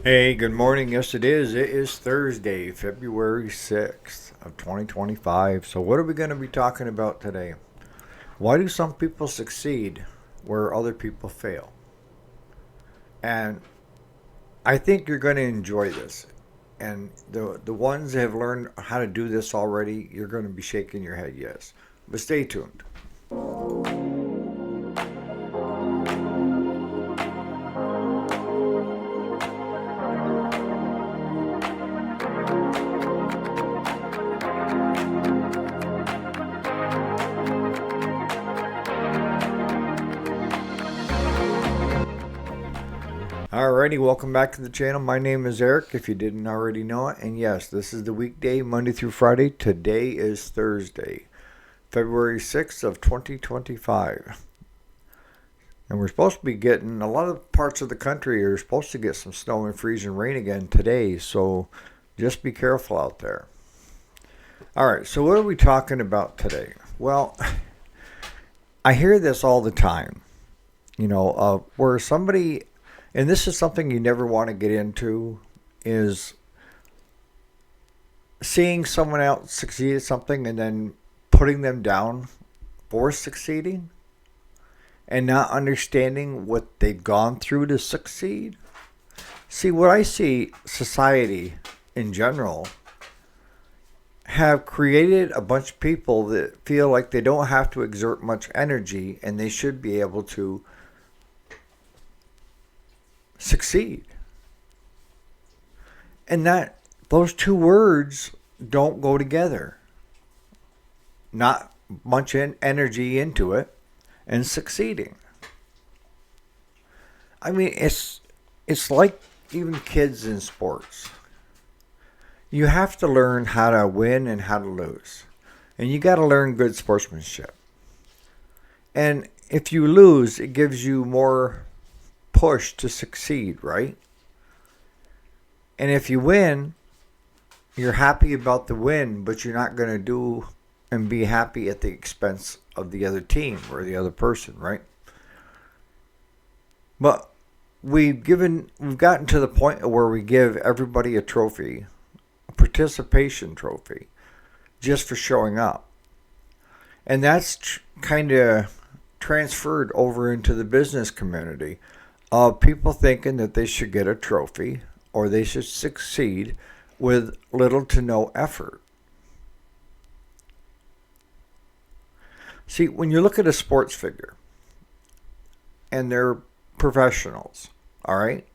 Hey, good morning. Yes, it is. It is Thursday, February 6th of 2025. So what are we going to be talking about today? Why do some people succeed where other people fail? And I think you're going to enjoy this. And the ones that have learned how to do this already, you're going to be shaking your head yes. But stay tuned. Alrighty, welcome back to the channel. My name is Eric, if you didn't already know it. And yes, this is the weekday, Monday through Friday. Today is Thursday, February 6th of 2025. And we're supposed to be getting, a lot of parts of the country are supposed to get some snow and freezing rain again today. So just be careful out there. Alright, so what are we talking about today? Well, I hear this all the time. Where somebody, and this is something you never want to get into, is seeing someone else succeed at something and then putting them down for succeeding and not understanding what they've gone through to succeed. See, what I see society in general have created a bunch of people that feel like they don't have to exert much energy and they should be able to succeed. And that those two words don't go together. Not much energy into it and succeeding. I mean, it's like even kids in sports. You have to learn how to win and how to lose. And you got to learn good sportsmanship. And if you lose, it gives you more push to succeed, right? And if you win, you're happy about the win, but you're not going to do and be happy at the expense of the other team or the other person, right? But we've gotten to the point where we give everybody a trophy, a participation trophy, just for showing up. And that's kind of transferred over into the business community of people thinking that they should get a trophy or they should succeed with little to no effort. See, when you look at a sports figure and they're professionals, all right,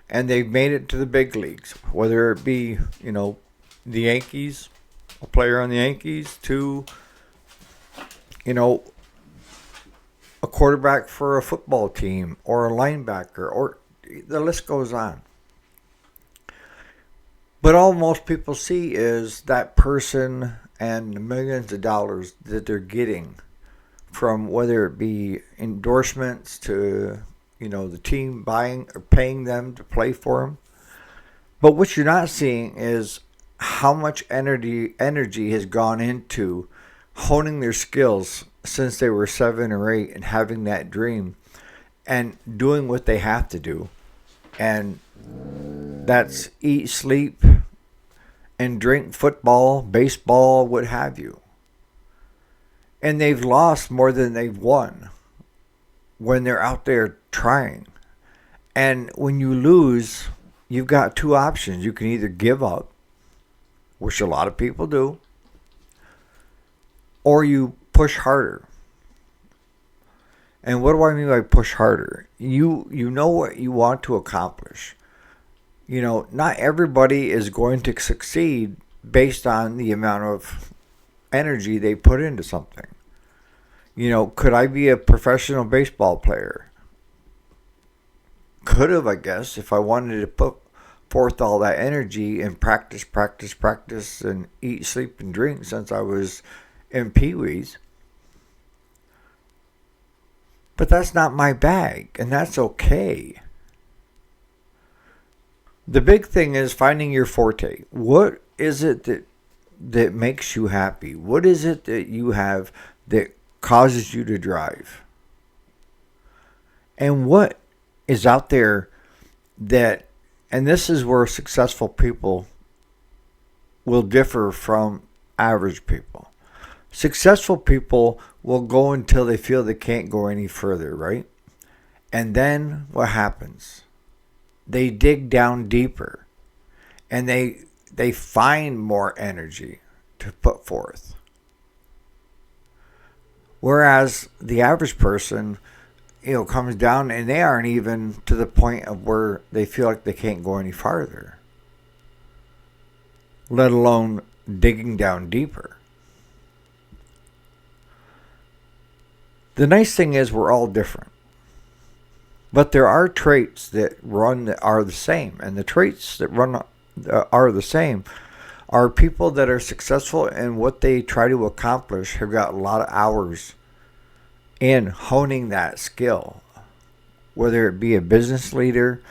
and they've made it to the big leagues, whether it be, the Yankees, a player on the Yankees, to, a quarterback for a football team or a linebacker, or the list goes on. But all most people see is that person and the millions of dollars that they're getting from whether it be endorsements to, the team buying or paying them to play for them. But what you're not seeing is how much energy has gone into honing their skills since they were 7 or 8 and having that dream and doing what they have to do. And that's eat, sleep, and drink football, baseball, what have you. And they've lost more than they've won when they're out there trying. And when you lose, you've got two options. You can either give up, which a lot of people do, or you push harder. And what do I mean by push harder? You know what you want to accomplish. Not everybody is going to succeed based on the amount of energy they put into something. Could I be a professional baseball player? Could have, I guess, if I wanted to put forth all that energy and practice, and eat, sleep, and drink since I was in Pee-wees. But that's not my bag, and that's okay. The big thing is finding your forte. What is it that makes you happy? What is it that you have that causes you to drive? And what is out there that And this is where successful people will differ from average people. Successful people will go until they feel they can't go any further, right? And then what happens? They dig down deeper and they find more energy to put forth. Whereas the average person, comes down and they aren't even to the point of where they feel like they can't go any farther, let alone digging down deeper. The nice thing is we're all different. But there are traits that are the same. And the traits that are the same are people that are successful in what they try to accomplish, have got a lot of hours in honing that skill. Whether it be a business leader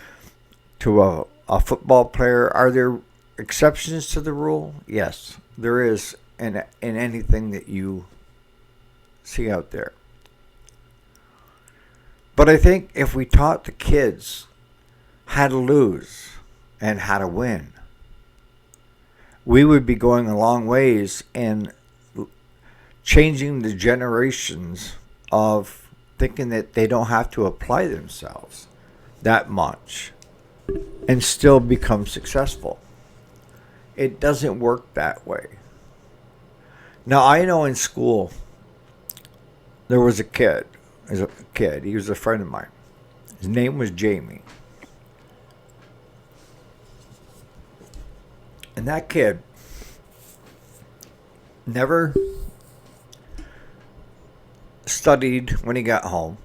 to a football player. Are there exceptions to the rule? Yes, there is in anything that you see out there. But I think if we taught the kids how to lose and how to win, we would be going a long ways in changing the generations of thinking that they don't have to apply themselves that much and still become successful. It doesn't work that way. Now, I know in school there was a kid. He was a friend of mine. His name was Jamie. And that kid never studied when he got home.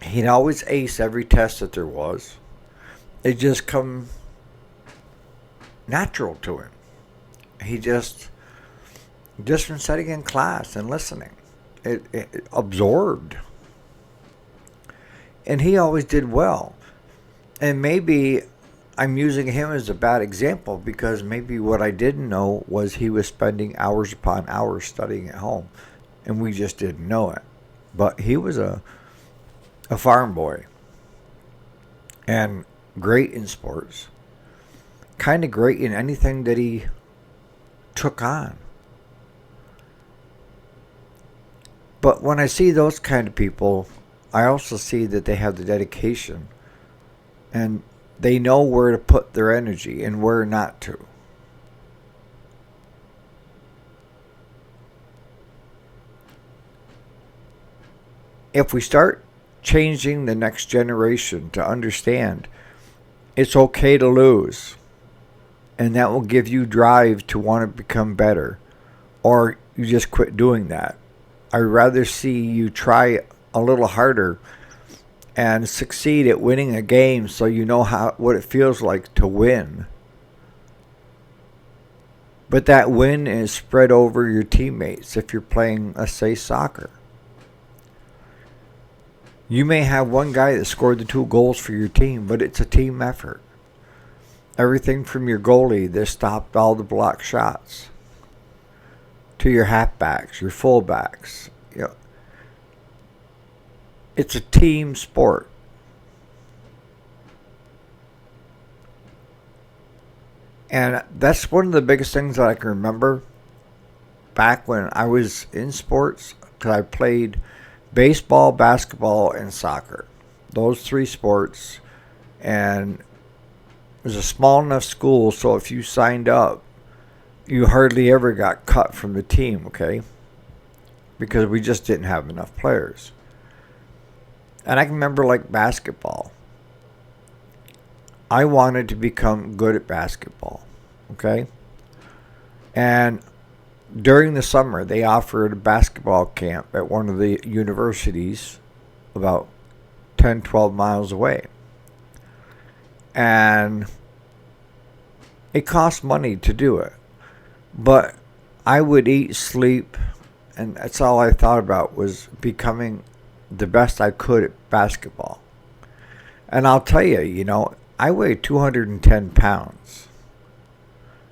He'd always ace every test that there was. It just come natural to him. He just from sitting in class and listening. It absorbed. And he always did well. And maybe I'm using him as a bad example because maybe what I didn't know was he was spending hours upon hours studying at home. And we just didn't know it. But he was a farm boy. And great in sports. Kind of great in anything that he took on. But when I see those kind of people, I also see that they have the dedication and they know where to put their energy and where not to. If we start changing the next generation to understand it's okay to lose, and that will give you drive to want to become better, or you just quit doing that. I'd rather see you try a little harder and succeed at winning a game so you know what it feels like to win. But that win is spread over your teammates if you're playing, let's say, soccer. You may have one guy that scored the 2 goals for your team, but it's a team effort. Everything from your goalie that stopped all the blocked shots to your halfbacks, your fullbacks. It's a team sport. And that's one of the biggest things that I can remember back when I was in sports, because I played baseball, basketball, and soccer. Those 3 sports. And it was a small enough school, so if you signed up, you hardly ever got cut from the team, okay? Because we just didn't have enough players. And I can remember, like, basketball. I wanted to become good at basketball, okay? And during the summer, they offered a basketball camp at one of the universities about 10, 12 miles away. And it cost money to do it. But I would eat, sleep, and that's all I thought about was becoming the best I could at basketball. And I'll tell you, I weigh 210 pounds.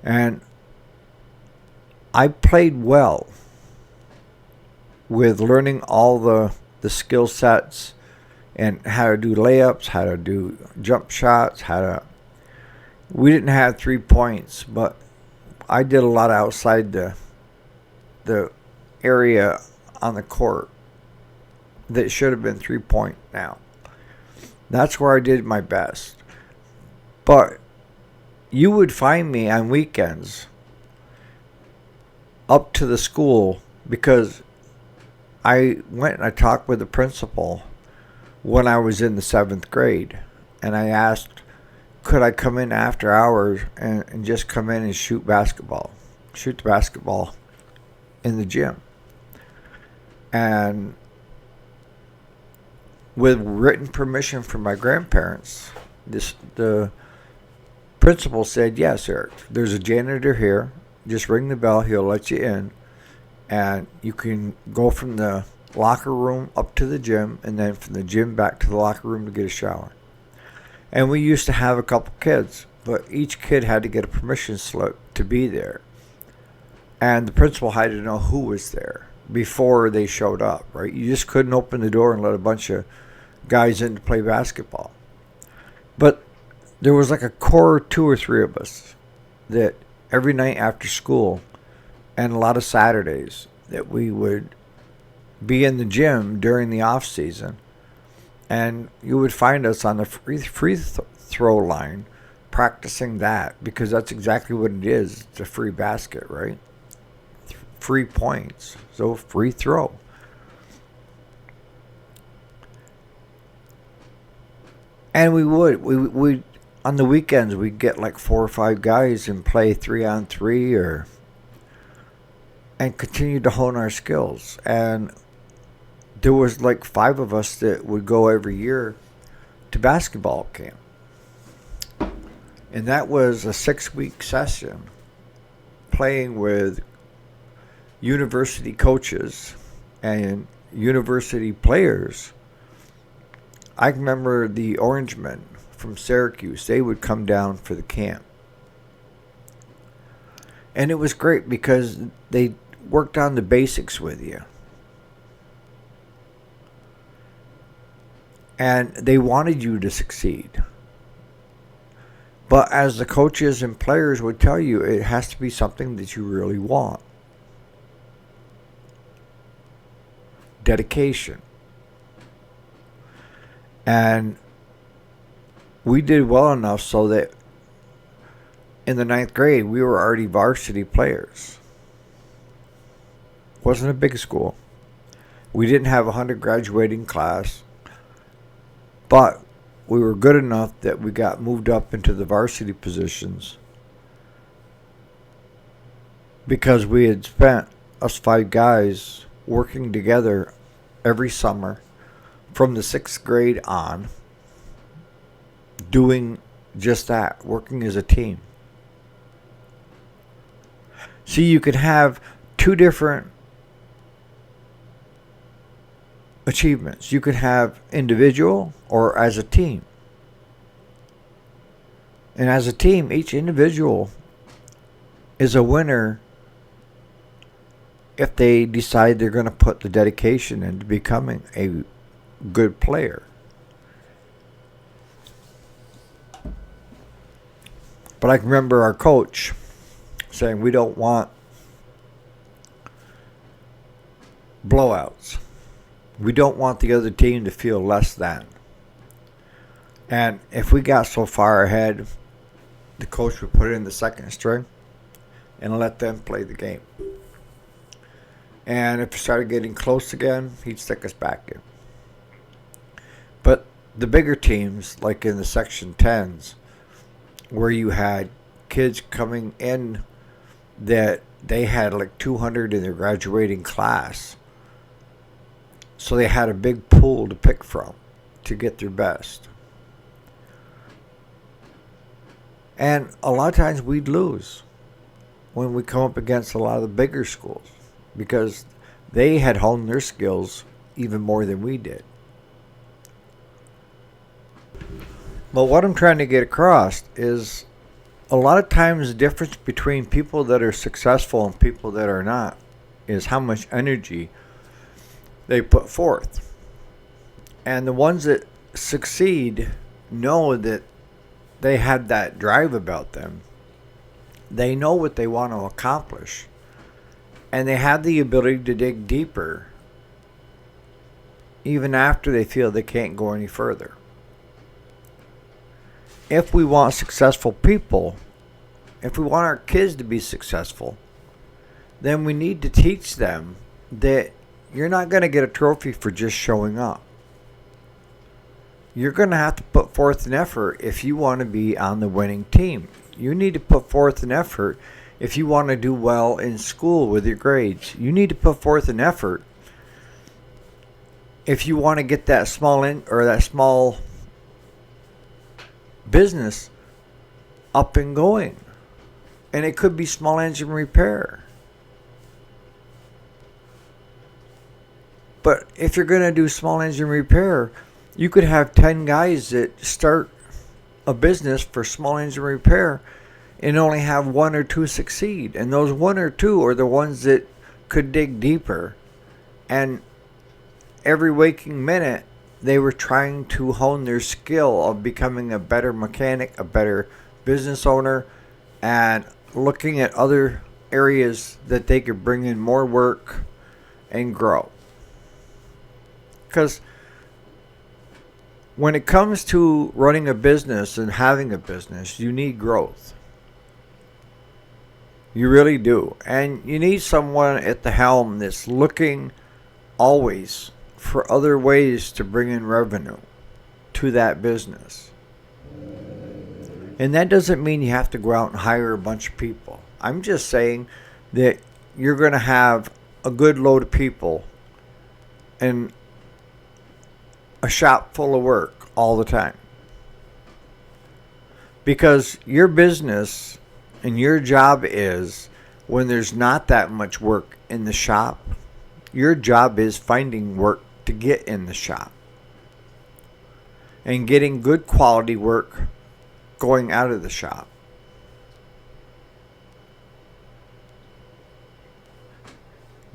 And I played well with learning all the skill sets and how to do layups, how to do jump shots, how to We didn't have 3 points, but I did a lot outside the area on the court that should have been 3 point now. That's where I did my best. But you would find me on weekends up to the school because I went and I talked with the principal when I was in the 7th grade. And I asked, could I come in after hours and just come in and shoot the basketball in the gym. And with written permission from my grandparents, the principal said, yes, Eric, there's a janitor here. Just ring the bell. He'll let you in. And you can go from the locker room up to the gym and then from the gym back to the locker room to get a shower. And we used to have a couple kids, but each kid had to get a permission slip to be there. And the principal had to know who was there before they showed up, right? You just couldn't open the door and let a bunch of guys in to play basketball. But there was like a core 2 or 3 of us that every night after school and a lot of Saturdays that we would be in the gym during the off season. And you would find us on the free throw line practicing that because that's exactly what it is. It's a free basket, right? 3 points. So free throw. And we would on the weekends we'd get like 4 or 5 guys and play 3-on-3 and continue to hone our skills. And there was like 5 of us that would go every year to basketball camp. And that was a 6-week session playing with university coaches and university players. I remember the Orangemen from Syracuse. They would come down for the camp. And it was great because they worked on the basics with you. And they wanted you to succeed. But as the coaches and players would tell you, it has to be something that you really want. Dedication. And we did well enough so that in the 9th grade, we were already varsity players. Wasn't a big school. We didn't have a 100 graduating class. But we were good enough that we got moved up into the varsity positions because we had spent, us 5 guys, working together every summer from the 6th grade on, doing just that, working as a team. See, you could have 2 different achievements. You could have individual or as a team. And as a team, each individual is a winner if they decide they're going to put the dedication into becoming a good player. But I can remember our coach saying we don't want blowouts. We don't want the other team to feel less than. And if we got so far ahead, the coach would put it in the second string and let them play the game. And if it started getting close again, he'd stick us back in. But the bigger teams, like in the Section 10s, where you had kids coming in that they had like 200 in their graduating class, so they had a big pool to pick from to get their best. And a lot of times we'd lose when we come up against a lot of the bigger schools because they had honed their skills even more than we did. But what I'm trying to get across is a lot of times the difference between people that are successful and people that are not is how much energy they put forth. And the ones that succeed know that they had that drive about them. They know what they want to accomplish. And they have the ability to dig deeper even after they feel they can't go any further. If we want successful people, if we want our kids to be successful, then we need to teach them that you're not going to get a trophy for just showing up. You're going to have to put forth an effort if you want to be on the winning team. You need to put forth an effort if you want to do well in school with your grades. You need to put forth an effort if you want to get that small business up and going. And it could be small engine repair. But if you're going to do small engine repair, you could have 10 guys that start a business for small engine repair and only have 1 or 2 succeed. And those 1 or 2 are the ones that could dig deeper. And every waking minute, they were trying to hone their skill of becoming a better mechanic, a better business owner, and looking at other areas that they could bring in more work and grow. Because when it comes to running a business and having a business, you need growth. You really do. And you need someone at the helm that's looking always for other ways to bring in revenue to that business. And that doesn't mean you have to go out and hire a bunch of people. I'm just saying that you're going to have a good load of people and a shop full of work all the time. Because your business and your job is, when there's not that much work in the shop, your job is finding work to get in the shop and getting good quality work going out of the shop.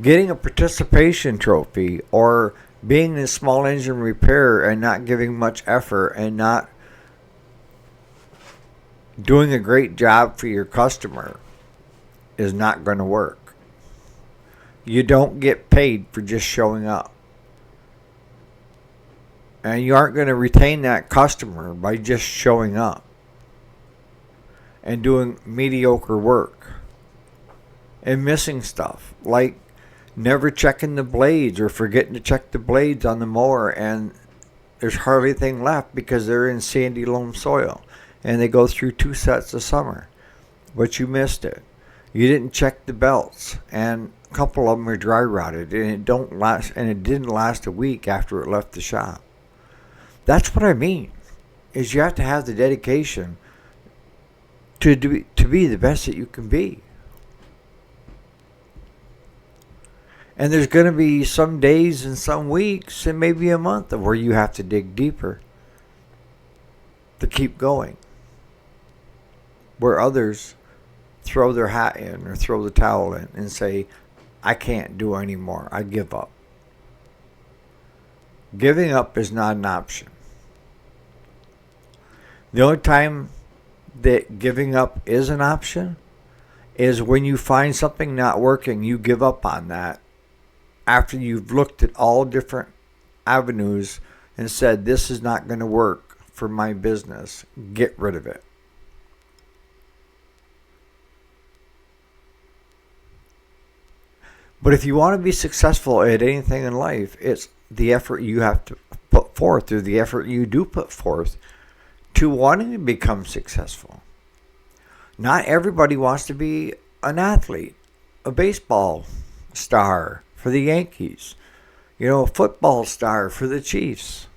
Getting a participation trophy or being in small engine repair and not giving much effort and not doing a great job for your customer is not going to work. You don't get paid for just showing up. And you aren't going to retain that customer by just showing up and doing mediocre work and missing stuff, like never checking the blades or forgetting to check the blades on the mower, and there's hardly anything left because they're in sandy loam soil and they go through 2 sets of summer, but you missed it. You didn't check the belts, and a couple of them are dry rotted, and it didn't last a week after it left the shop. That's what I mean, is you have to have the dedication to be the best that you can be. And there's going to be some days and some weeks and maybe a month of where you have to dig deeper to keep going. Where others throw their hat in or throw the towel in and say, I can't do anymore, I give up. Giving up is not an option. The only time that giving up is an option is when you find something not working, you give up on that after you've looked at all different avenues and said, this is not going to work for my business. Get rid of it. But if you want to be successful at anything in life, it's the effort you have to put forth, or the effort you do put forth to wanting to become successful. Not everybody wants to be an athlete, a baseball star for the Yankees, a football star for the Chiefs.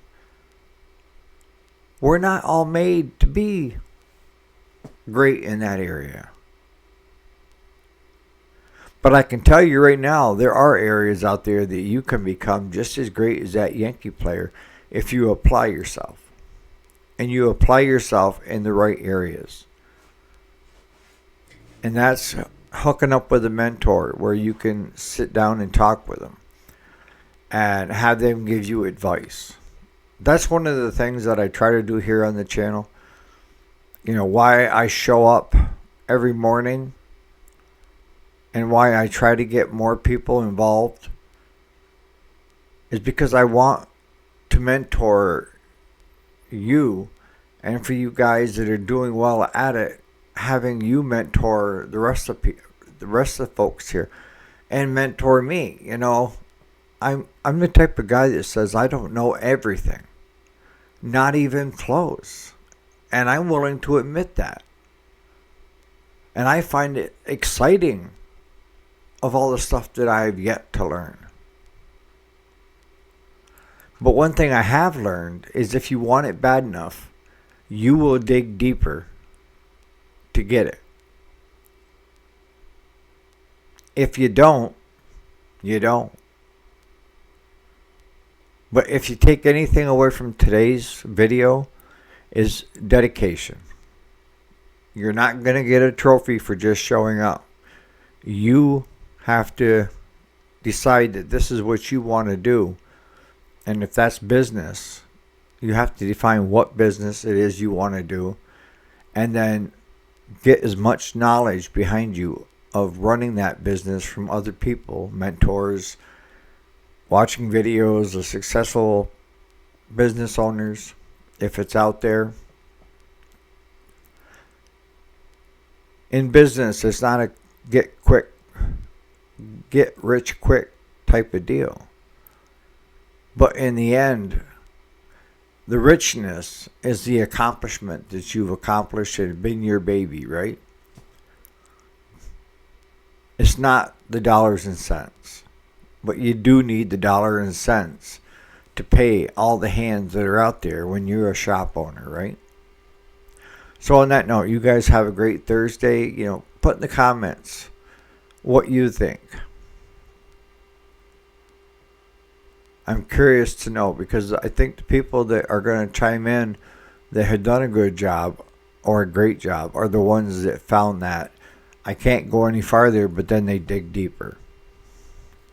We're not all made to be great in that area. But I can tell you right now, there are areas out there that you can become just as great as that Yankee player if you apply yourself. And you apply yourself in the right areas. And that's hooking up with a mentor where you can sit down and talk with them and have them give you advice. That's one of the things that I try to do here on the channel. why I show up every morning and why I try to get more people involved is because I want to mentor you, and for you guys that are doing well at it, having you mentor the rest of the folks here and mentor me. I'm the type of guy that says I don't know everything, not even close, and I'm willing to admit that. And I find it exciting of all the stuff that I have yet to learn. But one thing I have learned is if you want it bad enough, you will dig deeper to get it. If you don't, you don't. But if you take anything away from today's video, is dedication. You're not going to get a trophy for just showing up. You have to decide that this is what you want to do. And if that's business, you have to define what business it is you want to do. And then get as much knowledge behind you of running that business from other people, mentors, watching videos of successful business owners, if it's out there. In business, it's not a get rich quick type of deal. But in the end, the richness is the accomplishment that you've accomplished and been your baby, right? It's not the dollars and cents. But you do need the dollar and cents to pay all the hands that are out there when you're a shop owner, right? So on that note, you guys have a great Thursday. Put in the comments what you think. I'm curious to know, because I think the people that are going to chime in that had done a good job or a great job are the ones that found that I can't go any farther, but then they dig deeper.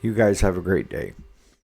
You guys have a great day.